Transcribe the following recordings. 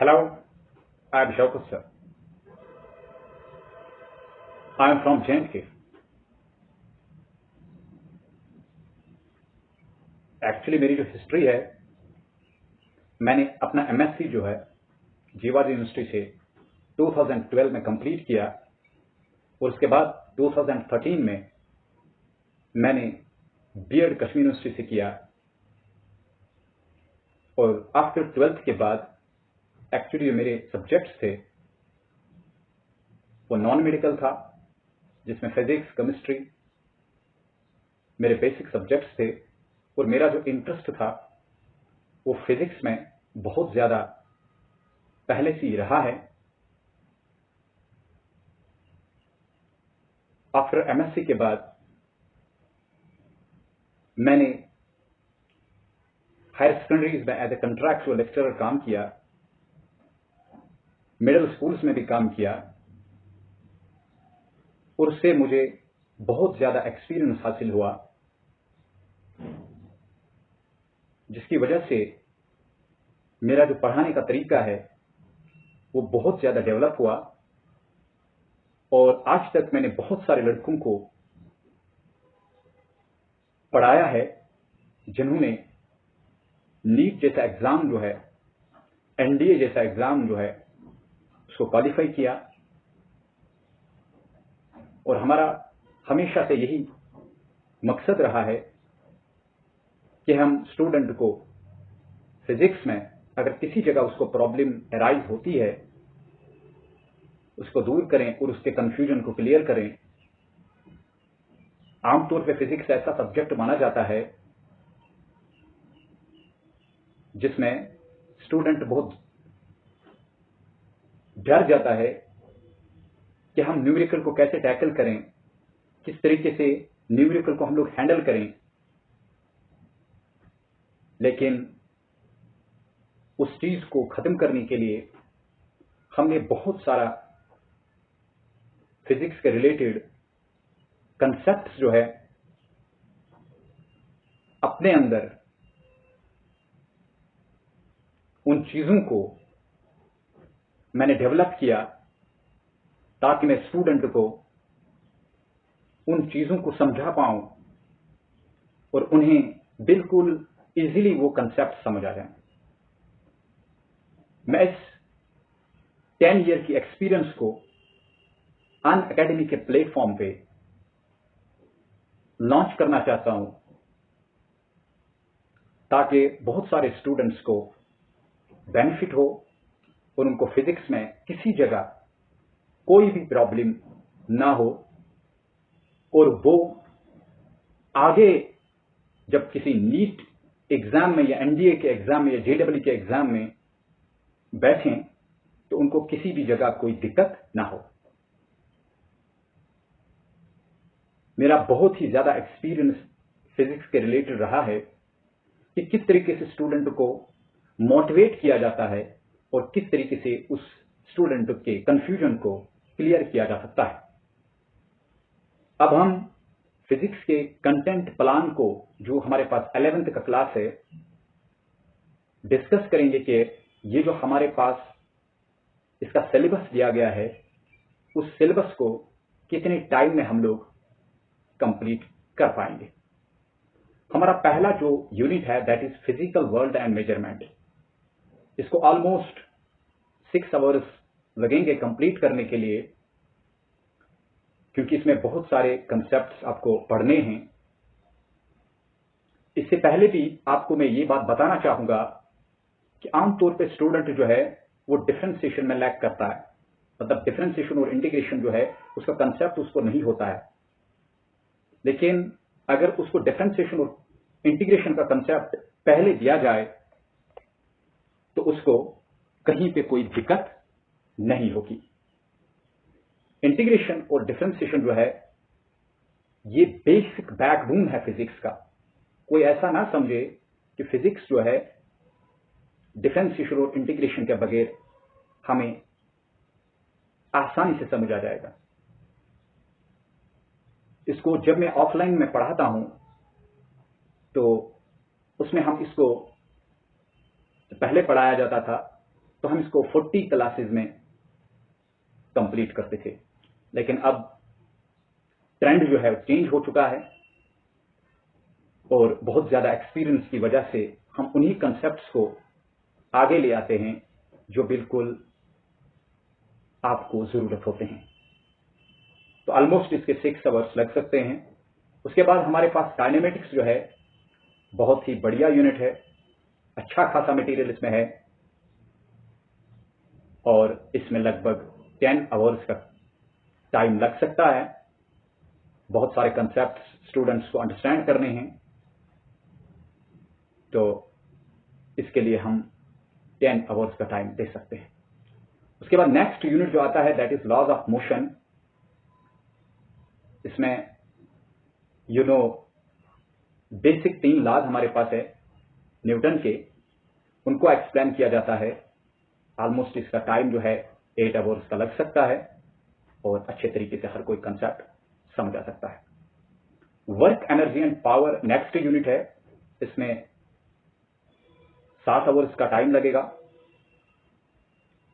Hello, I am Shaukat sir. I am from J&K. Actually मेरी जो history है, मैंने अपना एमएससी जो है जीवाजी यूनिवर्सिटी से 2012 में कंप्लीट किया और उसके बाद 2013 में मैंने बीएड कश्मीर यूनिवर्सिटी से किया और आफ्टर 12th के बाद एक्चुअली जो मेरे सब्जेक्ट्स थे वो नॉन मेडिकल था, जिसमें फिजिक्स, केमिस्ट्री मेरे बेसिक सब्जेक्ट्स थे और मेरा जो इंटरेस्ट था वो फिजिक्स में बहुत ज्यादा पहले से ही रहा है। आफ्टर एमएससी के बाद मैंने हायर सेकेंडरीज में एज ए कंट्रैक्चुअल लेक्चरर काम किया, मिडिल स्कूल्स में भी काम किया और उससे मुझे बहुत ज्यादा एक्सपीरियंस हासिल हुआ, जिसकी वजह से मेरा जो पढ़ाने का तरीका है वो बहुत ज्यादा डेवलप हुआ और आज तक मैंने बहुत सारे लड़कों को पढ़ाया है जिन्होंने नीट जैसा एग्जाम जो है, एनडीए जैसा एग्जाम जो है उसको क्वालिफाई किया। और हमारा हमेशा से यही मकसद रहा है कि हम स्टूडेंट को फिजिक्स में अगर किसी जगह उसको प्रॉब्लम अराइज होती है उसको दूर करें और उसके कंफ्यूजन को क्लियर करें। आमतौर पे फिजिक्स ऐसा सब्जेक्ट माना जाता है जिसमें स्टूडेंट बहुत डर जाता है कि हम न्यूमेरिकल को कैसे टैकल करें, किस तरीके से न्यूमेरिकल को हम लोग हैंडल करें। लेकिन उस चीज को खत्म करने के लिए हमने बहुत सारा फिजिक्स के रिलेटेड कंसेप्ट्स जो है अपने अंदर उन चीजों को मैंने डेवलप किया ताकि मैं स्टूडेंट को उन चीजों को समझा पाऊं और उन्हें बिल्कुल इजीली वो कंसेप्ट समझ आ जाए। मैं इस 10 ईयर की एक्सपीरियंस को अन अकेडमी के प्लेटफॉर्म पे लॉन्च करना चाहता हूं ताकि बहुत सारे स्टूडेंट्स को बेनिफिट हो और उनको फिजिक्स में किसी जगह कोई भी प्रॉब्लम ना हो और वो आगे जब किसी नीट एग्जाम में या एनडीए के एग्जाम में या जेडब्ल्यू के एग्जाम में बैठें तो उनको किसी भी जगह कोई दिक्कत ना हो। मेरा बहुत ही ज्यादा एक्सपीरियंस फिजिक्स के रिलेटेड रहा है कि किस तरीके से स्टूडेंट को मोटिवेट किया जाता है और किस तरीके से उस स्टूडेंट के कंफ्यूजन को क्लियर किया जा सकता है। अब हम फिजिक्स के कंटेंट प्लान को जो हमारे पास 11th का क्लास है डिस्कस करेंगे कि ये जो हमारे पास इसका सिलेबस दिया गया है उस सिलेबस को कितने टाइम में हम लोग कंप्लीट कर पाएंगे। हमारा पहला जो यूनिट है that is physical world and measurement. इसको ऑलमोस्ट 6 आवर्स लगेंगे कंप्लीट करने के लिए, क्योंकि इसमें बहुत सारे कंसेप्ट्स आपको पढ़ने हैं। इससे पहले भी आपको मैं ये बात बताना चाहूंगा कि आमतौर पे स्टूडेंट जो है वो डिफरेंशिएशन में लैक करता है, मतलब डिफरेंशिएशन और इंटीग्रेशन जो है उसका कंसेप्ट उसको नहीं होता है। लेकिन अगर उसको डिफरेंशिएशन और इंटीग्रेशन का कंसेप्ट पहले दिया जाए तो उसको कहीं पे कोई दिक्कत नहीं होगी। इंटीग्रेशन और डिफरेंशिएशन जो है ये बेसिक बैकबोन है फिजिक्स का। कोई ऐसा ना समझे कि फिजिक्स जो है डिफरेंशिएशन और इंटीग्रेशन के बगैर हमें आसानी से समझ आ जाएगा। इसको जब मैं ऑफलाइन में पढ़ाता हूं तो उसमें हम इसको पहले पढ़ाया जाता था तो हम इसको 40 क्लासेस में कंप्लीट करते थे, लेकिन अब ट्रेंड जो है चेंज हो चुका है और बहुत ज्यादा एक्सपीरियंस की वजह से हम उन्हीं कंसेप्ट्स को आगे ले आते हैं जो बिल्कुल आपको जरूरत होते हैं। तो ऑलमोस्ट इसके 6 आवर्स लग सकते हैं। उसके बाद हमारे पास काइनेमेटिक्स जो है बहुत ही बढ़िया यूनिट है, अच्छा खासा मटेरियल इसमें है और इसमें लगभग 10 आवर्स का टाइम लग सकता है। बहुत सारे कंसेप्ट स्टूडेंट्स को अंडरस्टैंड करने हैं, तो इसके लिए हम 10 आवर्स का टाइम दे सकते हैं। उसके बाद नेक्स्ट यूनिट जो आता है that is laws of motion. इसमें बेसिक 3 लॉज हमारे पास है न्यूटन के, उनको एक्सप्लेन किया जाता है। ऑलमोस्ट इसका टाइम जो है 8 आवर्स का लग सकता है और अच्छे तरीके से हर कोई कंसेप्ट समझ आ सकता है। Work, energy and power next unit है। इसमें 7 आवर्स का टाइम लगेगा,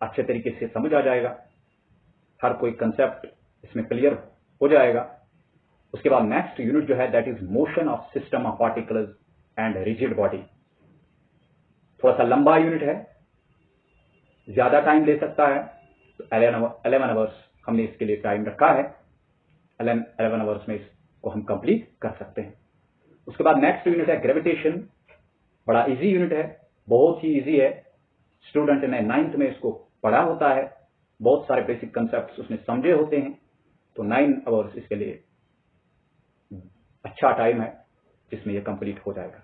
अच्छे तरीके से समझ आ जाएगा, हर कोई कंसेप्ट इसमें क्लियर हो जाएगा। उसके बाद नेक्स्ट यूनिट जो है that is motion of system of particles and rigid body. थोड़ा सा लंबा यूनिट है, ज्यादा टाइम ले सकता है, तो 11 आवर्स हमने इसके लिए टाइम रखा है। 11 आवर्स में इसको हम कंप्लीट कर सकते हैं। उसके बाद नेक्स्ट यूनिट है ग्रेविटेशन। बड़ा इजी यूनिट है, बहुत ही इजी है। स्टूडेंट ने 9th में इसको पढ़ा होता है, बहुत सारे बेसिक कंसेप्ट उसने समझे होते हैं, तो 9 आवर्स इसके लिए अच्छा टाइम है जिसमें यह कंप्लीट हो जाएगा।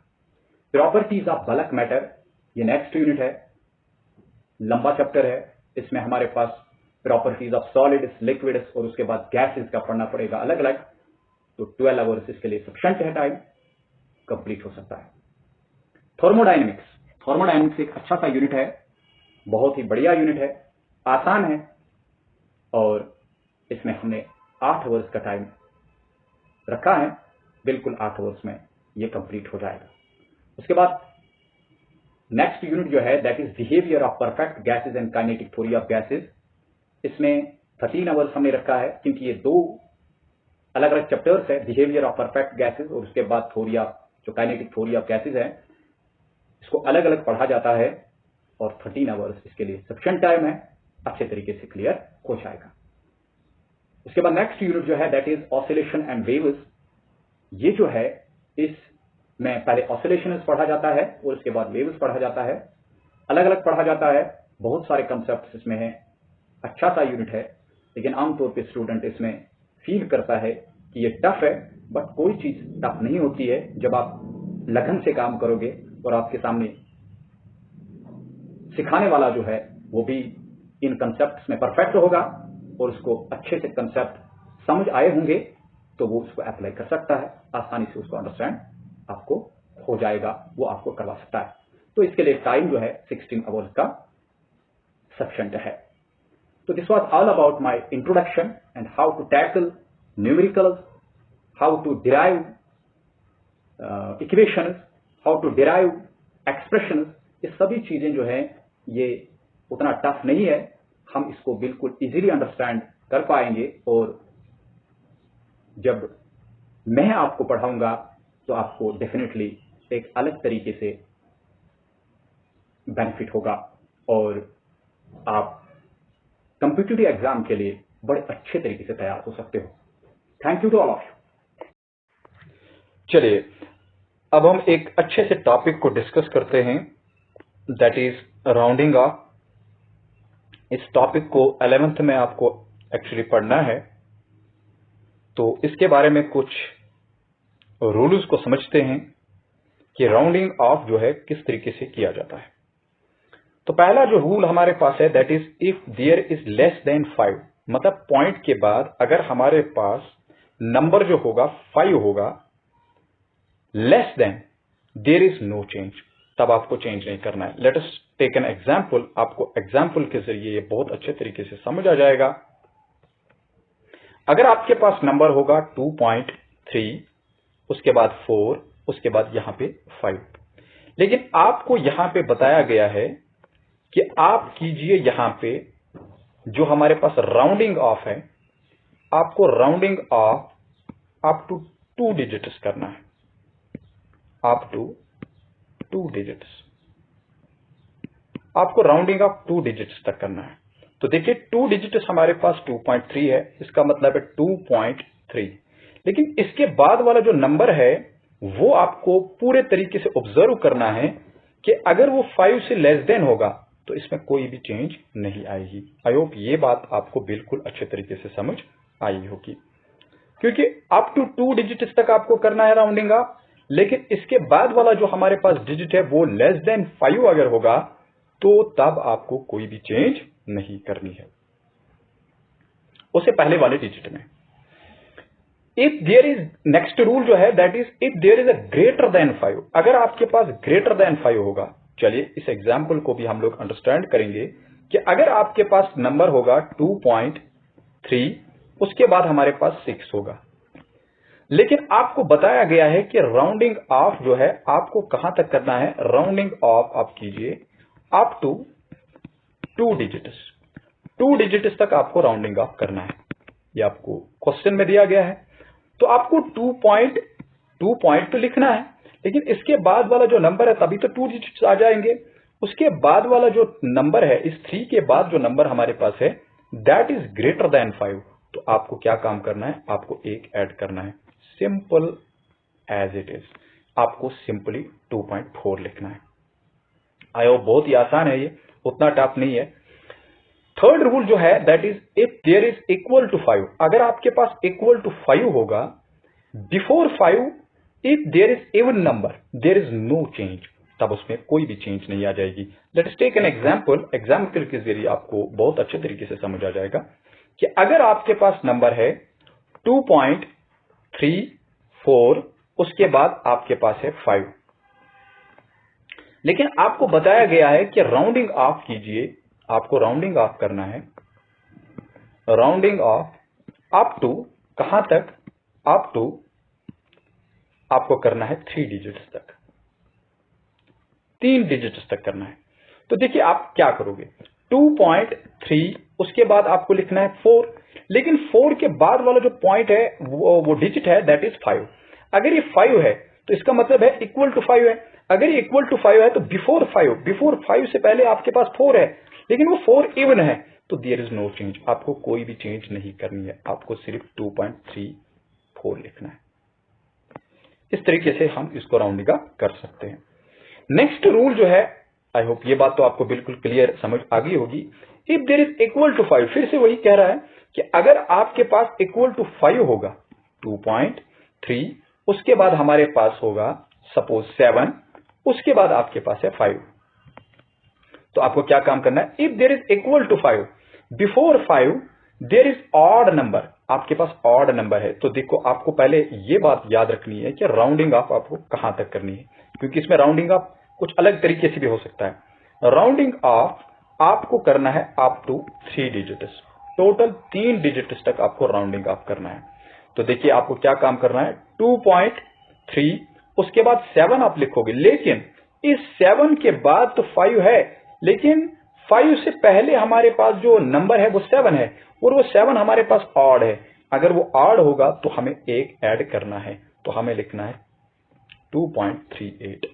प्रॉपर्टीज ऑफ बल्क मैटर, ये नेक्स्ट यूनिट है, लंबा चैप्टर है। इसमें हमारे पास प्रॉपर्टीज ऑफ सॉलिड्स, लिक्विड्स और उसके बाद गैसेस का पढ़ना पड़ेगा अलग अलग, तो 12 आवर्स इसके लिए सफिशिएंट है, टाइम कंप्लीट हो सकता है। थर्मोडायनेमिक्स एक अच्छा सा यूनिट है, बहुत ही बढ़िया यूनिट है, आसान है और इसमें हमने 8 आवर्स का टाइम रखा है। बिल्कुल 8 आवर्स में ये कंप्लीट हो जाएगा। उसके बाद नेक्स्ट यूनिट जो है that is behaviour of perfect gases and kinetic theory of gases. इसमें 13 आवर्स हमने रखा है, क्योंकि ये 2 अलग अलग चैप्टर्स है, बिहेवियर ऑफ परफेक्ट गैसेस और उसके बाद थ्योरी ऑफ जो काइनेटिक थ्योरी ऑफ गैसेस है, इसको अलग अलग पढ़ा जाता है और 13 आवर्स इसके लिए सफिशिएंट टाइम है, अच्छे तरीके से क्लियर हो जाएगा। उसके बाद नेक्स्ट यूनिट जो है that is oscillation and waves. ये जो है इसमें पहले ऑसिलेशन पढ़ा जाता है और उसके बाद वेव्स पढ़ा जाता है, अलग अलग पढ़ा जाता है, बहुत सारे कंसेप्ट इसमें है, अच्छा सा यूनिट है। लेकिन आमतौर पे स्टूडेंट इसमें फील करता है कि ये टफ है, बट कोई चीज टफ नहीं होती है जब आप लगन से काम करोगे और आपके सामने सिखाने वाला जो है वो भी इन कंसेप्ट्स में परफेक्ट होगा और उसको अच्छे से कंसेप्ट समझ आए होंगे, तो वो उसको अप्लाई कर सकता है, आसानी से उसको अंडरस्टैंड आपको हो जाएगा, वो आपको करवा सकता है। तो इसके लिए टाइम जो है 16 आवर्स का सफिशिएंट है। So this was all about my introduction and how to tackle numericals, how to derive equations, how to derive expressions। ये सभी चीजें जो है ये उतना टफ नहीं है, हम इसको बिल्कुल इजीली अंडरस्टैंड कर पाएंगे और जब मैं आपको पढ़ाऊंगा तो आपको डेफिनेटली एक अलग तरीके से बेनिफिट होगा और आप कॉम्पिटिटिव एग्जाम के लिए बड़े अच्छे तरीके से तैयार हो सकते हो। Thank you to all of you. चलिए अब हम एक अच्छे से टॉपिक को डिस्कस करते हैं, दैट इज राउंडिंग ऑफ। इस टॉपिक को 11th में आपको एक्चुअली पढ़ना है, तो इसके बारे में कुछ रूल्स को समझते हैं कि राउंडिंग ऑफ जो है किस तरीके से किया जाता है। तो पहला जो रूल हमारे पास है that is if there is less than 5, मतलब पॉइंट के बाद अगर हमारे पास नंबर जो होगा 5 होगा, less than there is no change, तब आपको चेंज नहीं करना है। Let us take an example. आपको एग्जांपल के जरिए ये बहुत अच्छे तरीके से समझ आ जाएगा। अगर आपके पास नंबर होगा 2.3, उसके बाद 4, उसके बाद यहां पे 5, लेकिन आपको यहां पे बताया गया है कि आप कीजिए यहां पे जो हमारे पास राउंडिंग ऑफ है, आपको rounding off up to 2 digits करना है, अप टू 2 डिजिट्स, आपको राउंडिंग ऑफ 2 डिजिट्स तक करना है। तो देखिए 2 डिजिट्स हमारे पास 2.3 है, इसका मतलब है 2.3। लेकिन इसके बाद वाला जो नंबर है वो आपको पूरे तरीके से ऑब्जर्व करना है कि अगर वो 5 से लेस देन होगा तो इसमें कोई भी चेंज नहीं आएगी। आई होप ये बात आपको बिल्कुल अच्छे तरीके से समझ आई होगी, क्योंकि अप टू 2 डिजिट्स तक आपको करना है राउंडिंग ऑफ, लेकिन इसके बाद वाला जो हमारे पास डिजिट है वो लेस देन 5 अगर होगा तो तब आपको कोई भी चेंज नहीं करनी है उसे पहले वाले डिजिट में। If there is next rule जो है that is if there is a greater than 5, अगर आपके पास ग्रेटर देन 5 होगा, चलिए इस एग्जाम्पल को भी हम लोग अंडरस्टैंड करेंगे कि अगर आपके पास नंबर होगा 2.3, उसके बाद हमारे पास 6 होगा, लेकिन आपको बताया गया है कि राउंडिंग ऑफ जो है आपको कहां तक करना है, राउंडिंग ऑफ आप कीजिए अप टू 2 डिजिट्स, 2 डिजिट्स तक आपको राउंडिंग ऑफ करना है। ये आपको क्वेश्चन में दिया गया है, तो आपको 2 पॉइंट तो लिखना है, लेकिन इसके बाद वाला जो नंबर है तभी तो 2 डिजिट्स आ जाएंगे। उसके बाद वाला जो नंबर है, इस 3 के बाद जो नंबर हमारे पास है दैट इज ग्रेटर देन 5, तो आपको क्या काम करना है, आपको एक ऐड करना है, सिंपल एज इट इज, आपको सिंपली 2.4 लिखना है। आयो बहुत ही आसान है, ये उतना टफ नहीं है। थर्ड रूल जो है that is if there is equal to 5, अगर आपके पास इक्वल टू 5 होगा, before 5 if there is even number there is no change, तब उसमें कोई भी चेंज नहीं आ जाएगी। Let's take an example, example के जरिए आपको बहुत अच्छे तरीके से समझ आ जाएगा कि अगर आपके पास नंबर है 2.34, उसके बाद आपके पास है 5, लेकिन आपको बताया गया है कि राउंडिंग ऑफ कीजिए, आपको राउंडिंग ऑफ करना है, राउंडिंग ऑफ अप टू कहां तक, अप टू आपको करना है 3 डिजिट्स तक, 3 डिजिट्स तक करना है। तो देखिए आप क्या करोगे, 2.3 उसके बाद आपको लिखना है 4, लेकिन 4 के बाद वाला जो पॉइंट है वो डिजिट है दैट इज 5। अगर ये 5 है तो इसका मतलब है इक्वल टू 5 है, अगर ये इक्वल टू 5 है तो बिफोर 5 से पहले आपके पास 4 है, लेकिन वो 4 इवन है, तो देयर इज नो चेंज, आपको कोई भी चेंज नहीं करनी है, आपको सिर्फ 2.34 लिखना है। इस तरीके से हम इसको राउंडिंग कर सकते हैं। नेक्स्ट रूल जो है, आई होप ये बात तो आपको बिल्कुल क्लियर समझ आ गई होगी। If there is equal to 5, फिर से वही कह रहा है कि अगर आपके पास इक्वल टू 5 होगा, 2.3 उसके बाद हमारे पास होगा सपोज 7, उसके बाद आपके पास है 5, तो आपको क्या काम करना है, if there is equal to 5 before 5 there is odd number, आपके पास ऑड नंबर है, तो देखो आपको पहले ये बात याद रखनी है कि राउंडिंग ऑफ आपको कहां तक करनी है, क्योंकि इसमें राउंडिंग ऑफ कुछ अलग तरीके से भी हो सकता है। राउंडिंग ऑफ आपको करना है up to 3 digits, total 3 digits तक आपको राउंडिंग ऑफ करना है। तो देखिए आपको क्या काम करना है, 2.3 उसके बाद 7 आप लिखोगे, लेकिन इस 7 के बाद तो 5 है, लेकिन 5 से पहले हमारे पास जो नंबर है वो 7 है, और वो 7 हमारे पास ऑड है, अगर वो ऑड होगा तो हमें एक ऐड करना है, तो हमें लिखना है 2.38।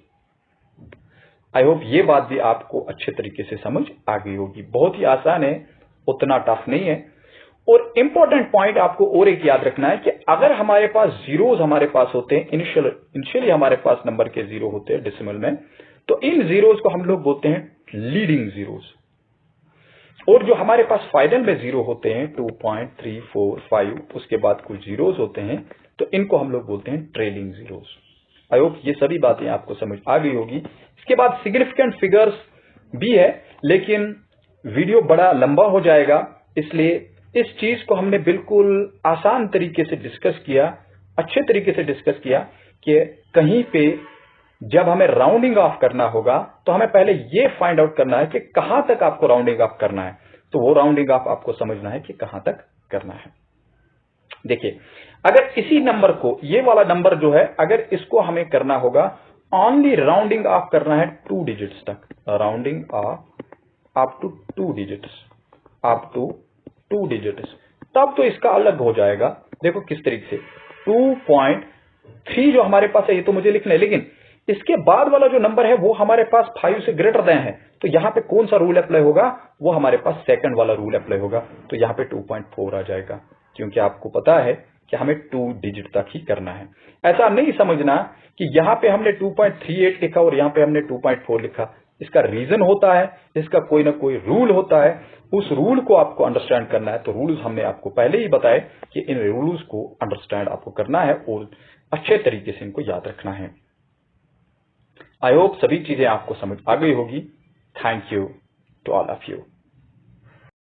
आई होप ये बात भी आपको अच्छे तरीके से समझ आ गई होगी, बहुत ही आसान है, उतना टफ नहीं है। और इंपॉर्टेंट पॉइंट आपको और एक याद रखना है कि अगर हमारे पास जीरोस हमारे पास होते हैं, इनिशियली हमारे पास नंबर के 0 होते हैं डेसिमल में, तो इन जीरोस को हम लोग बोलते हैं लीडिंग जीरोस, और जो हमारे पास फाइनल में 0 होते हैं 2.345 उसके बाद कुछ जीरोस होते हैं, तो इनको हम लोग बोलते हैं ट्रेलिंग जीरोस। आई होप ये सभी बातें आपको समझ आ गई होगी। इसके बाद सिग्निफिकेंट फिगर्स भी है, लेकिन वीडियो बड़ा लंबा हो जाएगा, इसलिए इस चीज को हमने बिल्कुल आसान तरीके से डिस्कस किया, अच्छे तरीके से डिस्कस किया कि कहीं पे जब हमें राउंडिंग ऑफ करना होगा तो हमें पहले ये फाइंड आउट करना है कि कहां तक आपको राउंडिंग ऑफ करना है, तो वो राउंडिंग ऑफ आपको समझना है कि कहां तक करना है। देखिए अगर इसी नंबर को, ये वाला नंबर जो है, अगर इसको हमें करना होगा ओनली राउंडिंग ऑफ करना है 2 डिजिट्स तक, rounding off up to 2 digits, up to 2 digits, तब तो इसका अलग हो जाएगा। देखो किस तरीके से 2.3 जो हमारे पास है ये तो मुझे लिखना है, लेकिन इसके बाद वाला जो नंबर है वो हमारे पास 5 से ग्रेटर देन है, तो यहां पे कौन सा रूल अप्लाई होगा, वो हमारे पास सेकंड वाला रूल अप्लाई होगा, तो यहां पे 2.4 आ जाएगा, क्योंकि आपको पता है कि हमें 2 डिजिट तक ही करना है। ऐसा नहीं समझना कि यहां पे हमने 2.38 लिखा और यहां पे हमने 2.4 लिखा, इसका रीजन होता है, इसका कोई ना कोई रूल होता है, उस रूल को आपको अंडरस्टैंड करना है। तो रूल्स हमने आपको पहले ही बताए कि इन रूल्स को अंडरस्टैंड आपको करना है और अच्छे तरीके से इनको याद रखना है। आई होप सभी चीजें आपको समझ आ गई होगी। Thank you to all of you.